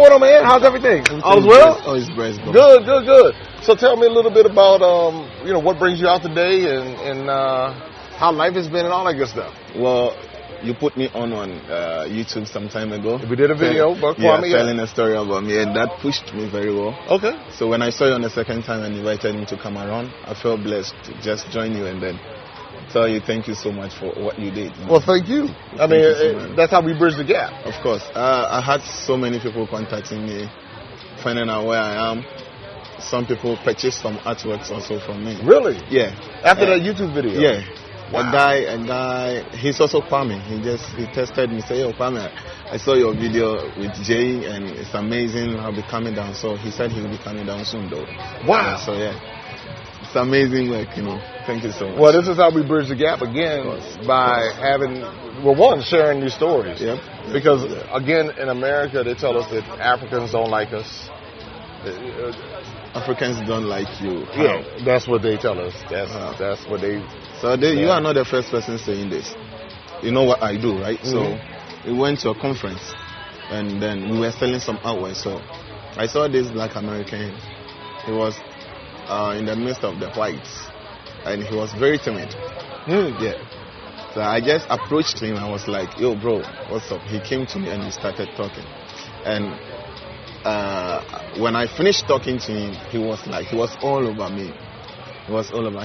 going on, man? How's everything? All's well? Always blessed, bro. Good. So tell me a little bit about, what brings you out today and how life has been and all that good stuff. Well, you put me on YouTube some time ago. We did a video about Kwame. Telling a story about me, and that pushed me very well. Okay. So when I saw you on the second time and invited me to come around, I felt blessed to just join you and then tell you thank you so much for what you did. Well, thank you. That's how we bridge the gap. Of course. I had so many people contacting me, finding out where I am. Some people purchased some artworks also from me. Really? Yeah. After that YouTube video? Yeah. Wow. A guy, he's also Kwame. He tested me, say, "Yo, Kwame, I saw your video with Jay and it's amazing. I'll be coming down." So he said he will be coming down soon, though. Wow. So yeah, it's amazing work, Thank you so much. Well, this is how we bridge the gap again by sharing these stories. Yep. Because again, in America, they tell us that Africans don't like us. Africans don't like you. Yeah, that's what they tell us. That's what they. So you are not the first person saying this. You know what I do, right? Mm-hmm. So we went to a conference, and then we were selling some artwork. So I saw this black American. He was in the midst of the whites, and he was very timid. Yeah. So I just approached him. I was like, "Yo, bro, what's up?" He came to me and we started talking, and when I finished talking to him, he was all over me. He was all over.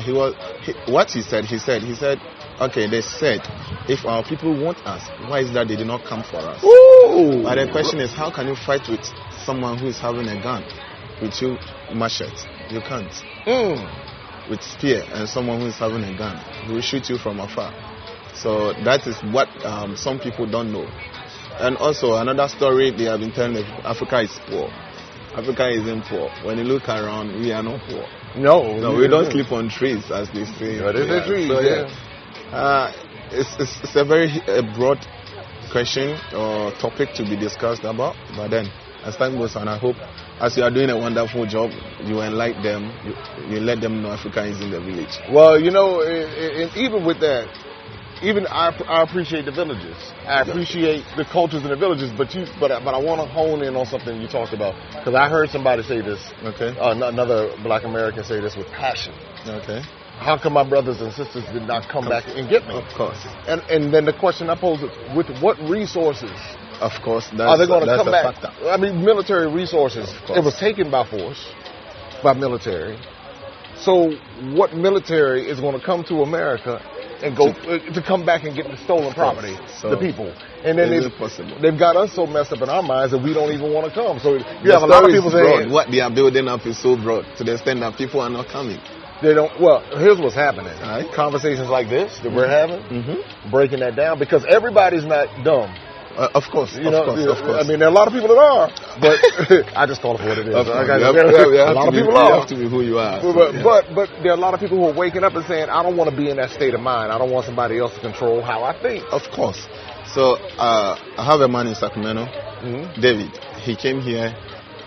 What he said, okay, they said, if our people want us, why is that they did not come for us? Ooh. But the question is, how can you fight with someone who is having a gun with you machete? You can't. With spear and someone who is having a gun, he will shoot you from afar. So that is what some people don't know. And also another story they have been telling me, Africa is poor. Africa isn't poor. When you look around, we are not poor. No, we don't sleep on trees, as they say. But it's a tree. So, it's a very broad question or topic to be discussed about. But then, as time goes on, I hope, as you are doing a wonderful job, you enlighten them. You let them know Africa is in the village. Well, and even with that. Even I appreciate the villages. I appreciate the cultures in the villages, but I want to hone in on something you talked about, because I heard somebody say this. Okay. Another black American say this with passion. Okay. How come my brothers and sisters did not come back and get me? Of course. And then the question I pose is, with what resources? Of course. Are they going to come back? Factor. I mean, military resources. It was taken by force, by military. So what military is going to come to America and go to come back and get the stolen property, the people? And then they've got us so messed up in our minds that we don't even want to come. So you have a lot of people saying what they are building up is so broad to the extent that people are not coming. They don't. Well, here's what's happening. Right. Conversations like this that we're having, breaking that down, because everybody's not dumb. Of course. I mean, there are a lot of people that are, but I just call it for what it is. A lot of people are. You have to be who you are. But there are a lot of people who are waking up and saying, I don't want to be in that state of mind. I don't want somebody else to control how I think. Of course. So I have a man in Sacramento, David. He came here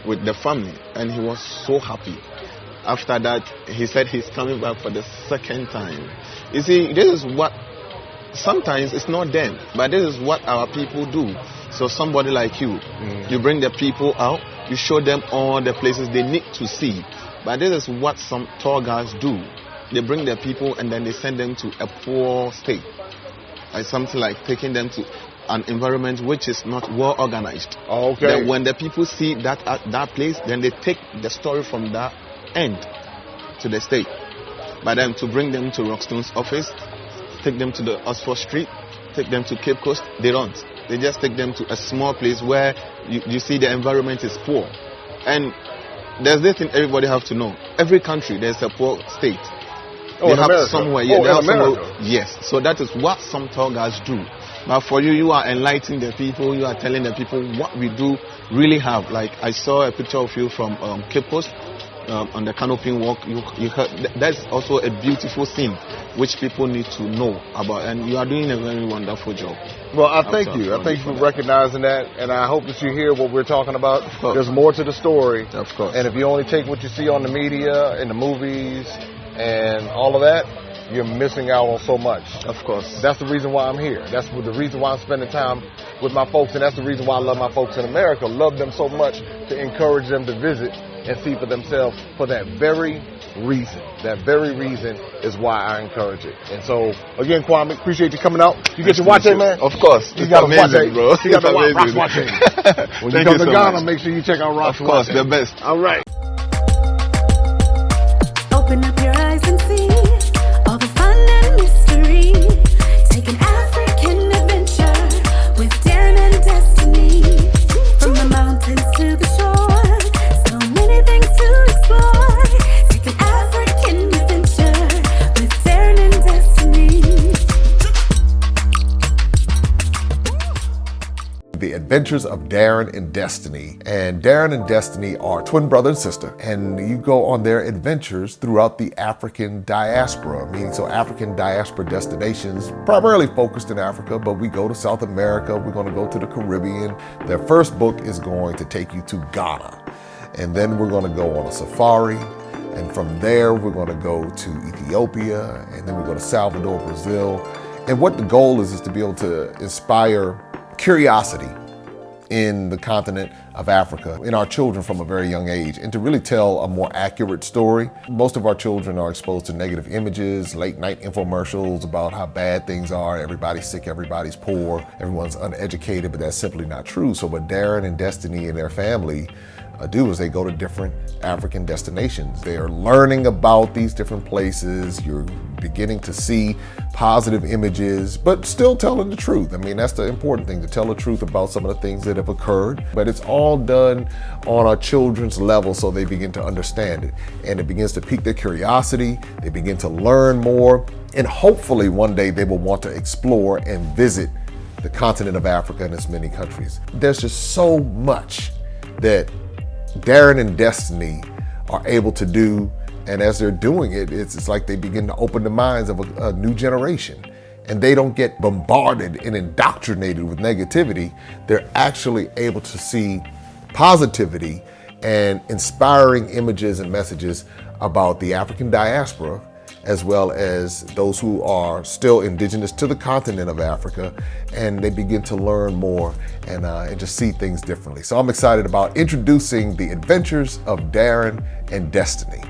with the family, and he was so happy. After that, he said he's coming back for the second time. You see, this is what... Sometimes it's not them, but this is what our people do. So somebody like you, you bring the people out, you show them all the places they need to see. But this is what some tour guides do. They bring the people and then they send them to a poor state. Like something like taking them to an environment which is not well organized. Okay. Then when the people see that place, then they take the story from that end to the state. But then to bring them to Rockstone's office, take them to the Oxford Street, take them to Cape Coast, they don't. They just take them to a small place where you see the environment is poor. And there's this thing everybody have to know. Every country, there's a poor state. They have America. Somewhere. Yeah, they have America. Yes. So that is what some tour guides do. But for you are enlightening the people. You are telling the people what we do really have. Like I saw a picture of you from Cape Coast. On the canopy walk, you heard, that's also a beautiful scene which people need to know about, and you are doing a very wonderful job. Well, I thank you. I thank you for recognizing that, and I hope that you hear what we're talking about. There's more to the story. Of course. And if you only take what you see on the media, in the movies, and all of that, you're missing out on so much. Of course. That's the reason why I'm here. That's the reason why I'm spending time with my folks, and that's the reason why I love my folks in America. Love them so much to encourage them to visit and see for themselves for that very reason. That very reason is why I encourage it. And so, again, Kwame, appreciate you coming out. You get your watch, man? Of course. You got amazing, bro. You got the Rock's watch. When you come to Ghana, make sure you check out Rock's watch. Of course, the best. All right. Open up your eyes and see all the fun and mystery. Take an African adventure with Darren and Destiny. From the mountains to the shore, so many things to explore. Take an African adventure with Darren and Destiny. The Adventures of Darren and Destiny. And Darren and Destiny are twin brother and sister, and you go on their adventures throughout the African diaspora, meaning so African diaspora destinations, primarily focused in Africa, but we go to South America, we're going to go to the Caribbean. Their first book is going to take you to Ghana, and then we're going to go on a safari, and from there we're going to go to Ethiopia, and then we go to Salvador, Brazil. And what the goal is to be able to inspire curiosity in the continent of Africa, in our children from a very young age, and to really tell a more accurate story. Most of our children are exposed to negative images, late night infomercials about how bad things are, everybody's sick, everybody's poor, everyone's uneducated, but that's simply not true. So what Darren and Destiny and their family do is they go to different African destinations. They are learning about these different places. You're beginning to see positive images, but still telling the truth. I mean, that's the important thing, to tell the truth about some of the things that have occurred. But it's all done on our children's level so they begin to understand it. And it begins to pique their curiosity. They begin to learn more. And hopefully one day they will want to explore and visit the continent of Africa and its many countries. There's just so much that Darren and Destiny are able to do, and as they're doing it, it's like they begin to open the minds of a new generation, and they don't get bombarded and indoctrinated with negativity. They're actually able to see positivity and inspiring images and messages about the African diaspora, as well as those who are still indigenous to the continent of Africa, and they begin to learn more and just see things differently. So I'm excited about introducing the Adventures of Darren and Destiny.